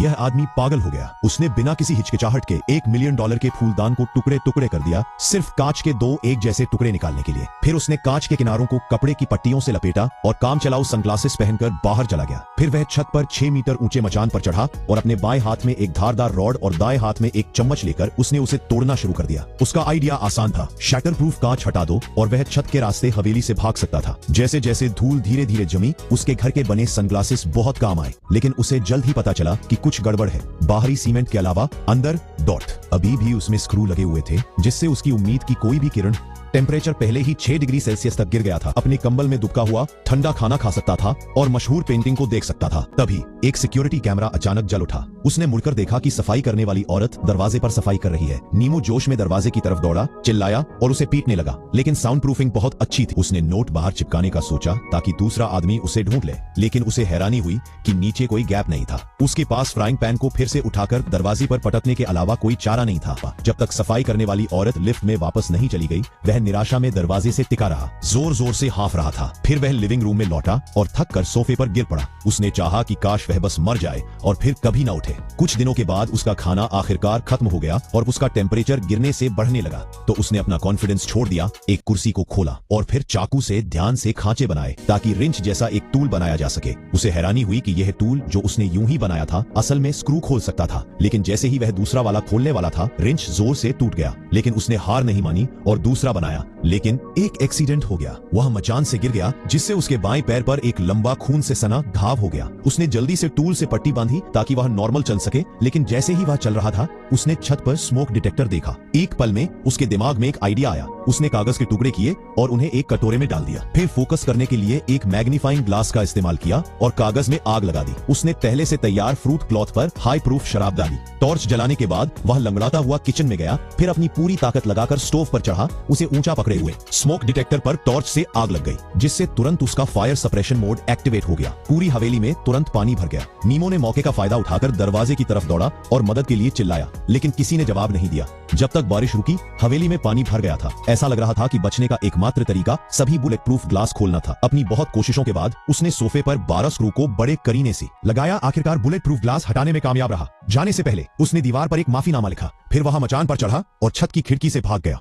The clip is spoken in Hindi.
यह आदमी पागल हो गया। उसने बिना किसी हिचकिचाहट के $1 मिलियन के फूलदान को टुकड़े टुकड़े कर दिया, सिर्फ कांच के 2 एक जैसे टुकड़े निकालने के लिए। फिर उसने कांच के किनारों को कपड़े की पट्टियों से लपेटा और काम चलाऊ सनग्लासेस पहनकर बाहर चला गया। फिर वह छत पर 6 मीटर ऊंचे मचान पर चढ़ा और अपने बाएं हाथ में एक धारदार रॉड और दाएं हाथ में एक चम्मच लेकर उसने उसे तोड़ना शुरू कर दिया। उसका आइडिया आसान था, शैटर प्रूफ कांच हटा दो और वह छत के रास्ते हवेली से भाग सकता था। जैसे जैसे धूल धीरे धीरे जमी, उसके घर के बने सनग्लासेस बहुत काम आए, लेकिन उसे जल्द ही पता चला कि कुछ गड़बड़ है। बाहरी सीमेंट के अलावा अंदर डॉट अभी भी उसमें स्क्रू लगे हुए थे, जिससे उसकी उम्मीद की कोई भी किरण। टेम्परेचर पहले ही 6 डिग्री सेल्सियस तक गिर गया था। अपने कंबल में दुबका हुआ ठंडा खाना खा सकता था और मशहूर पेंटिंग को देख सकता था। तभी एक सिक्योरिटी कैमरा अचानक जल उठा। उसने मुड़कर देखा कि सफाई करने वाली औरत दरवाजे पर सफाई कर रही है। नीमू जोश में दरवाजे की तरफ दौड़ा, चिल्लाया और उसे पीटने लगा, लेकिन साउंड प्रूफिंग बहुत अच्छी थी। उसने नोट बाहर चिपकाने का सोचा ताकि दूसरा आदमी उसे ढूंढ ले, लेकिन उसे हैरानी हुई कि नीचे कोई गैप नहीं था। उसके पास फ्राइंग पैन को फिर से उठाकर दरवाजे पर पटकने के अलावा कोई चारा नहीं था। जब तक सफाई करने वाली औरत लिफ्ट में वापस नहीं चली गई, वह निराशा में दरवाजे से टिका रहा, जोर जोर से हाफ रहा था। फिर वह लिविंग रूम में लौटा और थक कर सोफे पर गिर पड़ा। उसने चाहा कि काश वह बस मर जाए और फिर कभी ना उठे। कुछ दिनों के बाद उसका खाना आखिरकार खत्म हो गया और उसका टेम्परेचर गिरने से बढ़ने लगा, तो उसने अपना कॉन्फिडेंस छोड़ दिया, एक कुर्सी को खोला और फिर चाकू से ध्यान से खांचे बनाए ताकि रिंच जैसा एक टूल बनाया जा सके। उसे हैरानी हुई कि यह टूल जो उसने यूं ही बनाया था, असल में स्क्रू खोल सकता था। लेकिन जैसे ही वह दूसरा वाला खोलने वाला था, रिंच जोर से टूट गया। लेकिन उसने हार नहीं मानी और दूसरा बनाया। लेकिन एक एक्सीडेंट हो गया। वह मचान से गिर गया, जिससे उसके बाएं पैर पर एक लंबा खून से सना घाव हो गया। उसने जल्दी से टूल से पट्टी बांधी ताकि वह नॉर्मल चल सके, लेकिन जैसे ही वह चल रहा था, उसने छत पर स्मोक डिटेक्टर देखा। एक पल में उसके दिमाग में एक आइडिया आया। उसने कागज के टुकड़े किए और उन्हें एक कटोरे में डाल दिया। फिर फोकस करने के लिए एक मैग्नीफाइंग ग्लास का इस्तेमाल किया और कागज में आग लगा दी। उसने पहले से तैयार फ्रूट क्लॉथ पर हाई प्रूफ शराब डाली। टॉर्च जलाने के बाद वह लंगड़ाता हुआ किचन में गया, फिर अपनी पूरी ताकत लगाकर स्टोव पर चढ़ा, उसे ऊंचा पकड़े हुए। स्मोक डिटेक्टर पर टॉर्च से आग लग गई, जिससे तुरंत उसका फायर सप्रेशन मोड एक्टिवेट हो गया। पूरी हवेली में तुरंत पानी भर गया। नीमो ने मौके का फायदा उठाकर दरवाजे की तरफ दौड़ा और मदद के लिए चिल्लाया, लेकिन किसी ने जवाब नहीं दिया। जब तक बारिश रुकी, हवेली में पानी भर गया था। ऐसा लग रहा था कि बचने का एकमात्र तरीका सभी बुलेट प्रूफ ग्लास खोलना था। अपनी बहुत कोशिशों के बाद उसने सोफे पर 12 स्क्रू को बड़े करीने से लगाया। आखिरकार बुलेट प्रूफ ग्लास हटाने में कामयाब रहा। जाने से पहले उसने दीवार पर एक माफीनामा लिखा। फिर वहां मचान पर चढ़ा और छत की खिड़की से भाग गया।